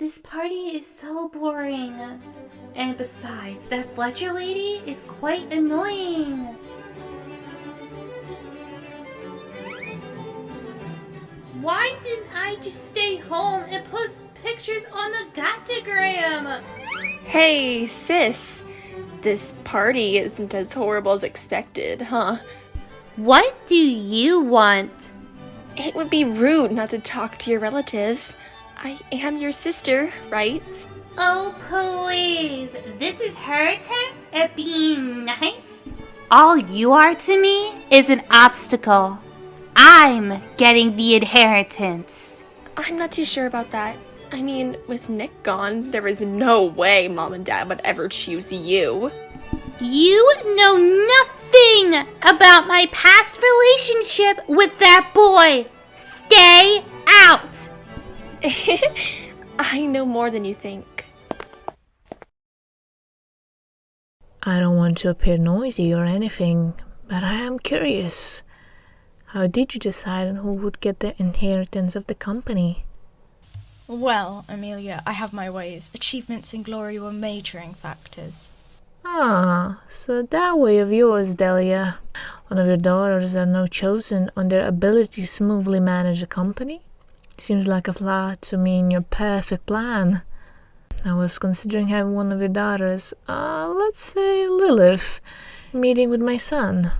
This party is so boring. And besides, that Fletcher lady is quite annoying. Why didn't I just stay home and post pictures on the Gachagram? Hey, sis. This party isn't as horrible as expected, huh? What do you want? It would be rude not to talk to your relative. I am your sister, right? Oh, please. This is her attempt at being nice? All you are to me is an obstacle. I'm getting the inheritance. I'm not too sure about that. I mean, with Nick gone, there is no way Mom and Dad would ever choose you. You know nothing about my past relationship with that boy. Stay out. I know more than you think. I don't want to appear noisy or anything, but I am curious. How did you decide on who would get the inheritance of the company? Well, Amelia, I have my ways. Achievements and glory were majoring factors. Ah, so that way of yours, Delia. One of your daughters are now chosen on their ability to smoothly manage a company? Seems like a flaw to me in your perfect plan. I was considering having one of your daughters, let's say Lilith, meeting with my son.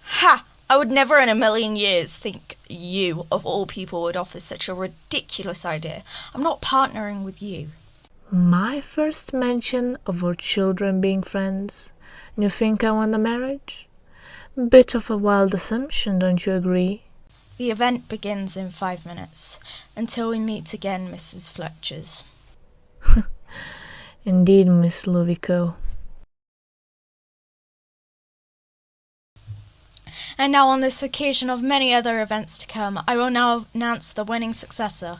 Ha! I would never in a million years think you, of all people, would offer such a ridiculous idea. I'm not partnering with you. My first mention of our children being friends, and you think I want a marriage? Bit of a wild assumption, don't you agree? The event begins in 5 minutes. Until we meet again, Mrs. Fletchers. Indeed, Miss Luvico. And now on this occasion of many other events to come, I will now announce the winning successor.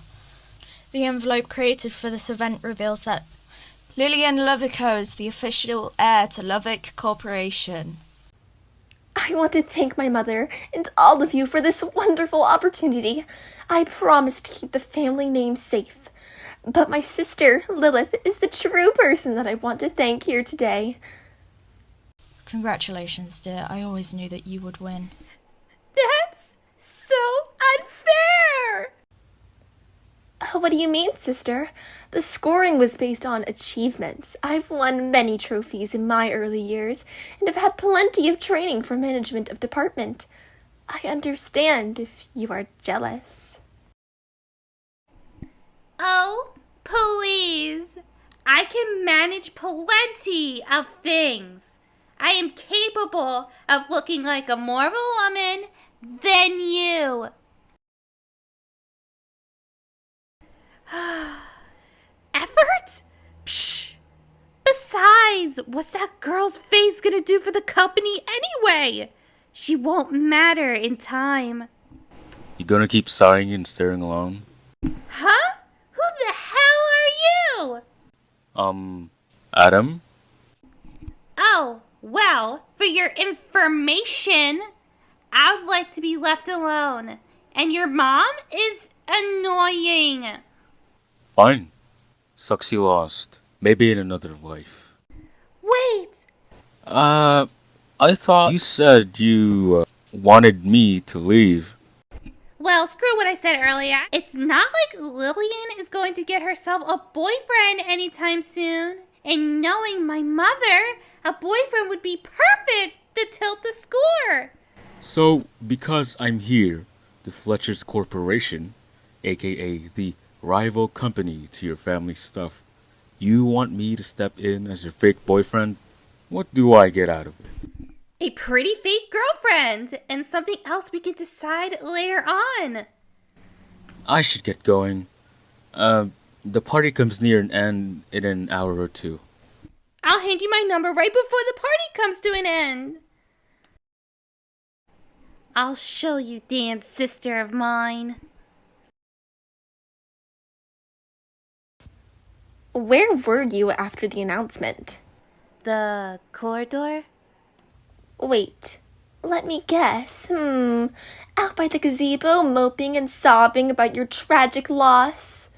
The envelope created for this event reveals that Lilith Luvico is the official heir to Luvic Corporation. I want to thank my mother and all of you for this wonderful opportunity. I promise to keep the family name safe. But my sister, Lilith, is the true person that I want to thank here today. Congratulations, dear. I always knew that you would win. That's so unfair. What do you mean, sister? The scoring was based on achievements. I've won many trophies in my early years and have had plenty of training for management of department. I understand if you are jealous. Oh, please. I can manage plenty of things. I am capable of looking like a more of a woman than you. Effort? Psh. Besides, what's that girl's face gonna do for the company anyway? She won't matter in time. You gonna keep sighing and staring alone? Huh? Who the hell are you? Adam? Oh, well, for your information, I'd like to be left alone. And your mom is annoying. Fine. Sucks you lost. Maybe in another life. Wait. I thought you said you wanted me to leave. Well, screw what I said earlier. It's not like Lilian is going to get herself a boyfriend anytime soon. And knowing my mother, a boyfriend would be perfect to tilt the score. So, because I'm here, the Fletcher's Corporation, aka the rival company to your family stuff, you want me to step in as your fake boyfriend? What do I get out of it? A pretty fake girlfriend, and something else we can decide later on. I should get going. The party comes near an end in an hour or two. I'll hand you my number right before the party comes to an end. I'll show you, damn sister of mine. Where were you after the announcement? The corridor? Wait, let me guess. Out by the gazebo, moping and sobbing about your tragic loss.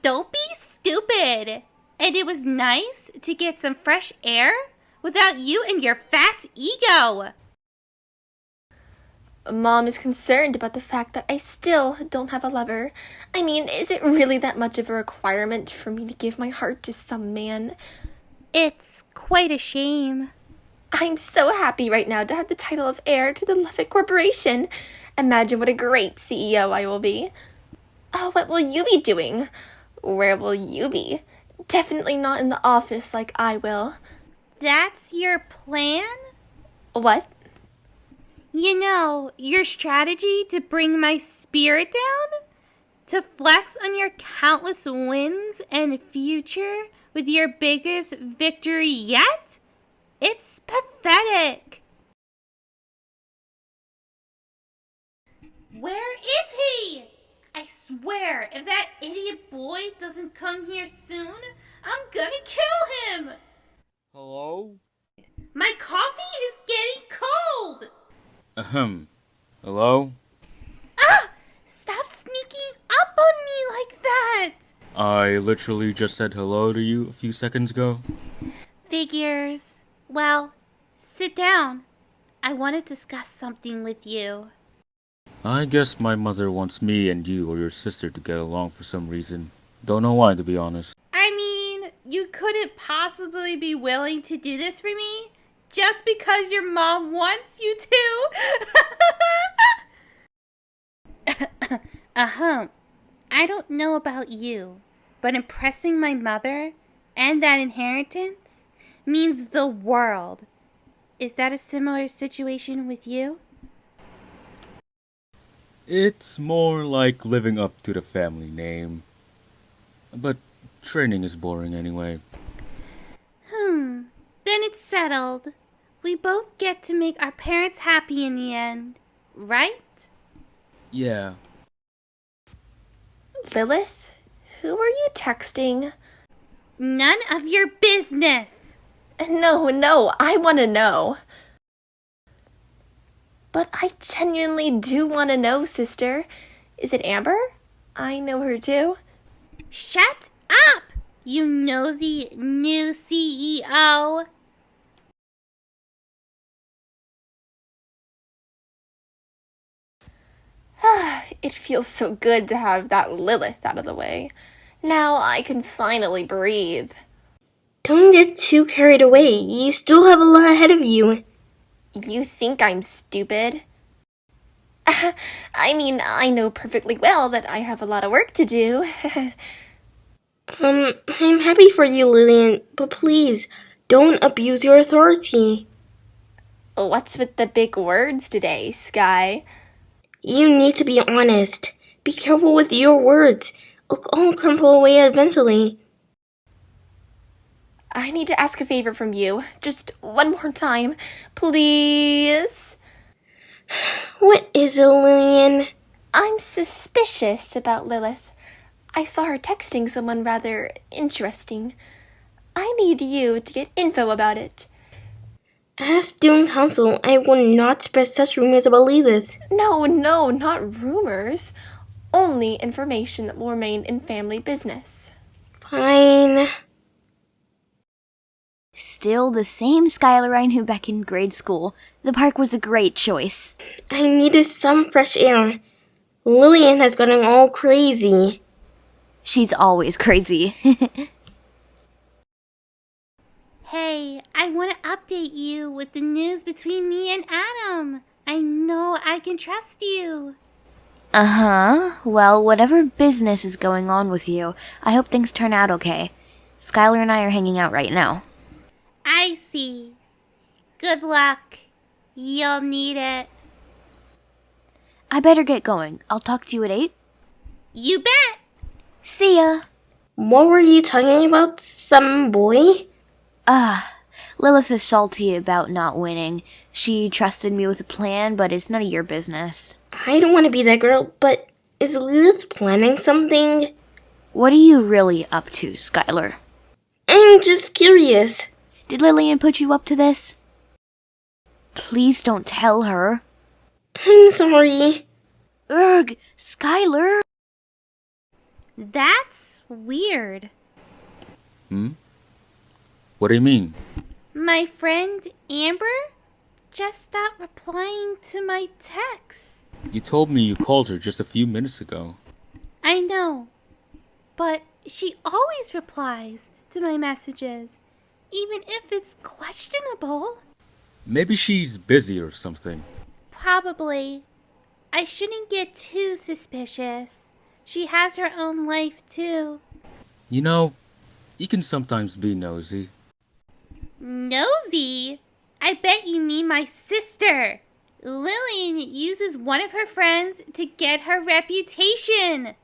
Don't be stupid. And it was nice to get some fresh air without you and your fat ego. Mom is concerned about the fact that I still don't have a lover. I mean, is it really that much of a requirement for me to give my heart to some man? It's quite a shame. I'm so happy right now to have the title of heir to the Luvic Corporation. Imagine what a great CEO I will be. Oh, what will you be doing? Where will you be? Definitely not in the office like I will. That's your plan? What? You know, your strategy to bring my spirit down? To flex on your countless wins and future with your biggest victory yet? It's pathetic. Where is he? I swear, if that idiot boy doesn't come here soon, I'm gonna kill him. Hello? My coffee is getting cold. Hello? Ah! Stop sneaking up on me like that. I literally just said hello to you a few seconds ago. Figures. Well, sit down. I want to discuss something with you. I guess my mother wants me and you or your sister to get along for some reason. Don't know why, to be honest. I mean, you couldn't possibly be willing to do this for me just because your mom wants you to. I don't know about you, but impressing my mother and that inheritance means the world. Is that a similar situation with you? It's more like living up to the family name. But training is boring anyway. Then it's settled. We both get to make our parents happy in the end, right? Yeah. Lilith? Who are you texting? None of your business. No, I want to know. But I genuinely do want to know, sister. Is it Amber? I know her too. Shut up, you nosy new CEO. It feels so good to have that Lilith out of the way. Now I can finally breathe. Don't get too carried away. You still have a lot ahead of you. You think I'm stupid? I mean, I know perfectly well that I have a lot of work to do. I'm happy for you, Lilian, but please, don't abuse your authority. What's with the big words today, Sky? You need to be honest. Be careful with your words. It'll all crumble away eventually. I need to ask a favor from you. Just one more time, please. What is it, Lilian? I'm suspicious about Lilith. I saw her texting someone rather interesting. I need you to get info about it. As student council, I will not spread such rumors about Lilith. No, not rumors. Only information that will remain in family business. Fine. Still the same Skylar who back in grade school. The park was a great choice. I needed some fresh air. Lilian has gotten all crazy. She's always crazy. Hey, I want to update you with the news between me and Adam. I know I can trust you. Well, whatever business is going on with you, I hope things turn out okay. Skylar and I are hanging out right now. I see. Good luck. You'll need it. I better get going. I'll talk to you at 8. You bet. See ya. What were you talking about, some boy? Lilith is salty about not winning. She trusted me with a plan, but it's none of your business. I don't want to be that girl, but is Lilith planning something? What are you really up to, Skylar? I'm just curious. Did Lilian put you up to this? Please don't tell her. I'm sorry. Ugh, Skylar. That's weird. What do you mean? My friend Amber just stopped replying to my texts. You told me you called her just a few minutes ago. I know, but she always replies to my messages, even if it's questionable. Maybe she's busy or something. Probably. I shouldn't get too suspicious. She has her own life, too. You know, you can sometimes be nosy. Nosy? I bet you mean my sister. Lilian uses one of her friends to get her reputation.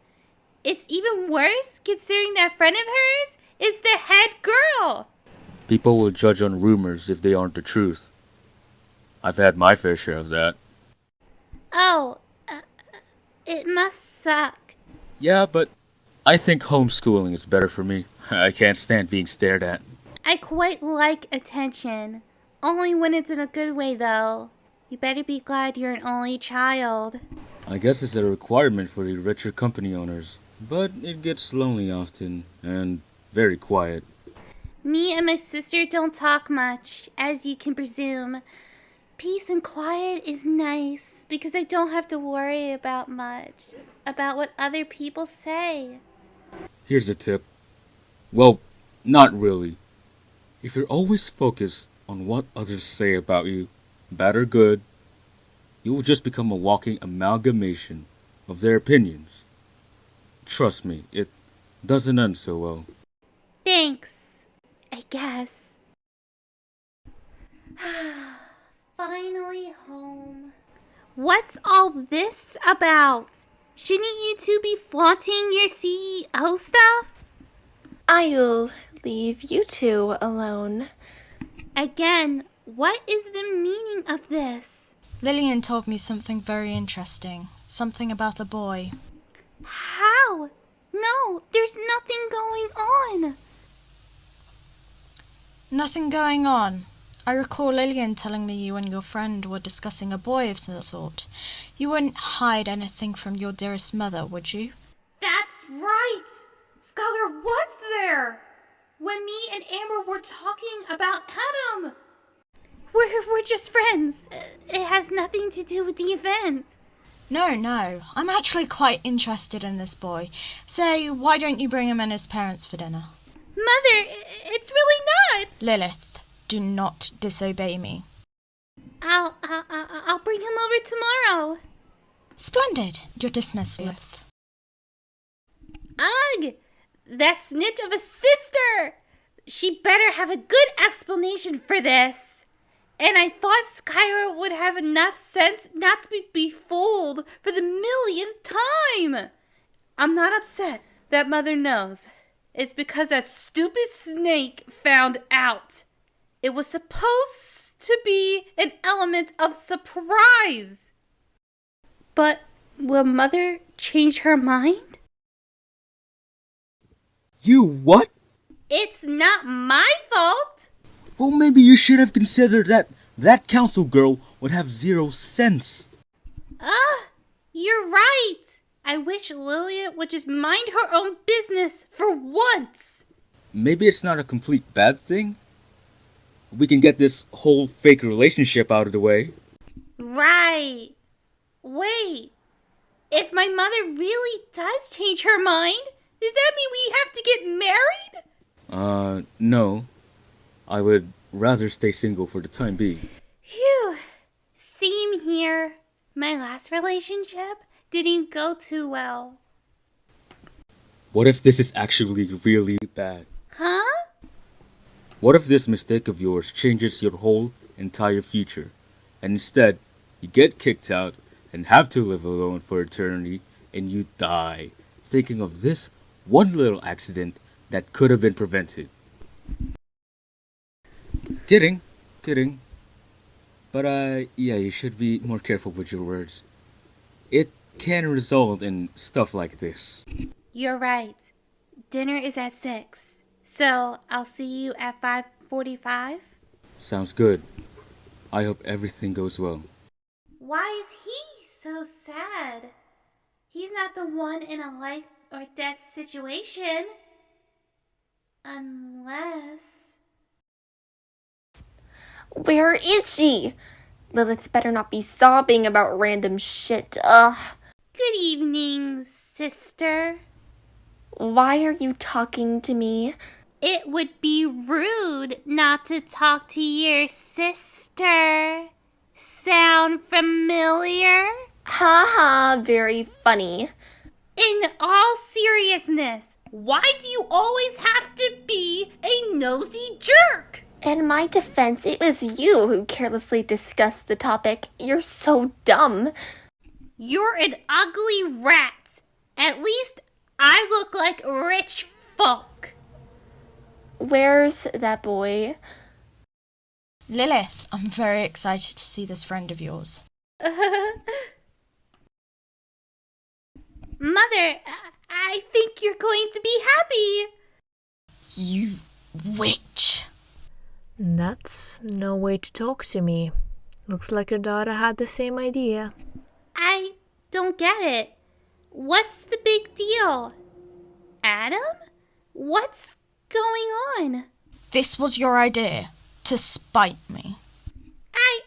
It's even worse considering that friend of hers is the head girl. People will judge on rumors if they aren't the truth. I've had my fair share of that. Oh, it must suck. Yeah, but I think homeschooling is better for me. I can't stand being stared at. I quite like attention. Only when it's in a good way, though. You better be glad you're an only child. I guess it's a requirement for the richer company owners, but it gets lonely often and very quiet. Me and my sister don't talk much, as you can presume. Peace and quiet is nice because I don't have to worry about much, about what other people say. Here's a tip. Well, not really. If you're always focused on what others say about you, bad or good, you will just become a walking amalgamation of their opinions. Trust me, it doesn't end so well. Thanks, I guess. Finally home. What's all this about? Shouldn't you two be flaunting your CEO stuff? I'll leave you two alone. Again, what is the meaning of this? Lilian told me something very interesting. Something about a boy. How? No, there's nothing going on. Nothing going on. I recall Lilian telling me you and your friend were discussing a boy of some sort. You wouldn't hide anything from your dearest mother, would you? That's right! Skylar was there! When me and Amber were talking about Adam! We're just friends. It has nothing to do with the event. No. I'm actually quite interested in this boy. Say, why don't you bring him and his parents for dinner? Mother, it's really not! Lilith, do not disobey me. I'll bring him over tomorrow. Splendid. You're dismissed, Lilith. Ugh! That snitch of a sister! She better have a good explanation for this. And I thought Skylar would have enough sense not to be befooled for the millionth time. I'm not upset that Mother knows. It's because that stupid snake found out. It was supposed to be an element of surprise. But will Mother change her mind? You what? It's not my fault. Well, maybe you should have considered that council girl would have 0 sense. You're right. I wish Lilian would just mind her own business for once. Maybe it's not a complete bad thing. We can get this whole fake relationship out of the way. Right. Wait. If my mother really does change her mind, does that mean we have to get married? No. I would rather stay single for the time being. Phew. Same here. My last relationship didn't go too well. What if this is actually really bad? Huh? What if this mistake of yours changes your whole entire future, and instead, you get kicked out and have to live alone for eternity, and you die, thinking of this one little accident that could have been prevented? Kidding. But yeah, you should be more careful with your words. It can result in stuff like this. You're right. Dinner is at 6. So I'll see you at 5:45. Sounds good. I hope everything goes well. Why is he so sad? He's not the one in a life or death situation. Unless... Where is she? Lilith better not be sobbing about random shit. Ugh. Good evening, sister. Why are you talking to me? It would be rude not to talk to your sister. Sound familiar? Haha, very funny. In all seriousness, why do you always have to be a nosy jerk? In my defense, it was you who carelessly discussed the topic. You're so dumb. You're an ugly rat. At least I look like rich folk. Where's that boy? Lilith, I'm very excited to see this friend of yours. Mother, I think you're going to be happy. You witch. That's no way to talk to me. Looks like your daughter had the same idea. I don't get it. What's the big deal? Adam? What's going on? This was your idea, to spite me. I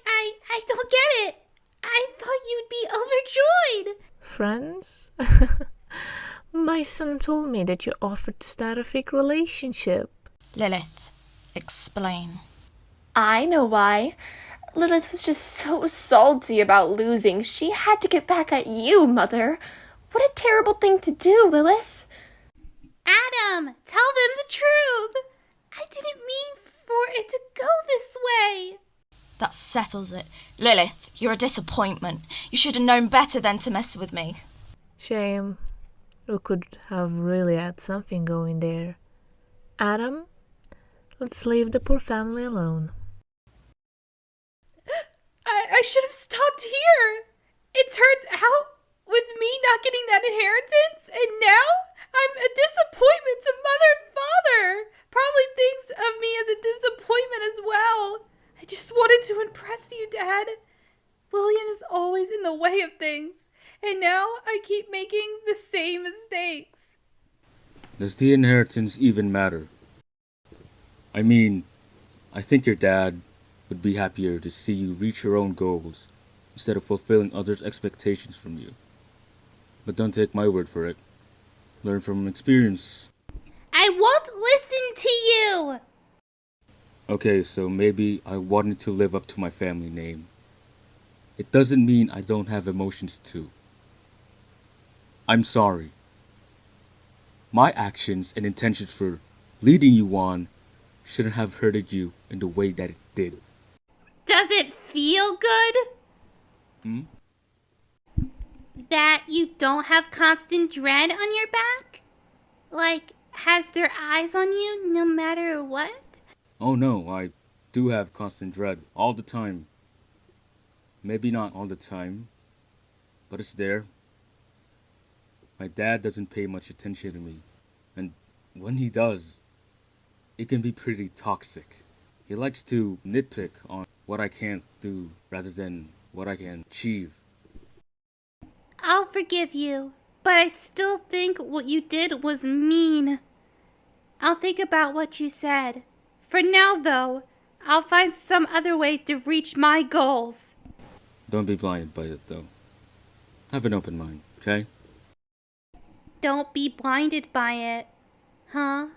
don't get it. I thought you'd be overjoyed. Friends? My son told me that you offered to start a fake relationship. Lilith, explain. I know why. Lilith was just so salty about losing. She had to get back at you, Mother. What a terrible thing to do, Lilith. Adam, tell them the truth. I didn't mean for it to go this way. That settles it. Lilith, you're a disappointment. You should have known better than to mess with me. Shame. We could have really had something going there. Adam, let's leave the poor family alone. I should have stopped here. It turns out, with me not getting that inheritance, and now I'm a disappointment to Mother and Father. Probably thinks of me as a disappointment as well. I just wanted to impress you, Dad. Lilian is always in the way of things, and now I keep making the same mistakes. Does the inheritance even matter? I mean, I think your dad would be happier to see you reach your own goals instead of fulfilling others' expectations from you. But don't take my word for it. Learn from experience. I won't listen to you! Okay, so maybe I wanted to live up to my family name. It doesn't mean I don't have emotions too. I'm sorry. My actions and intentions for leading you on shouldn't have hurted you in the way that it did. Does it feel good? That you don't have constant dread on your back? Like, has their eyes on you no matter what? Oh no, I do have constant dread all the time. Maybe not all the time, but it's there. My dad doesn't pay much attention to me, and when he does, it can be pretty toxic. He likes to nitpick on what I can't do rather than what I can achieve. I'll forgive you, but I still think what you did was mean. I'll think about what you said. For now, though, I'll find some other way to reach my goals. Don't be blinded by it, though. Have an open mind, okay? Don't be blinded by it, huh?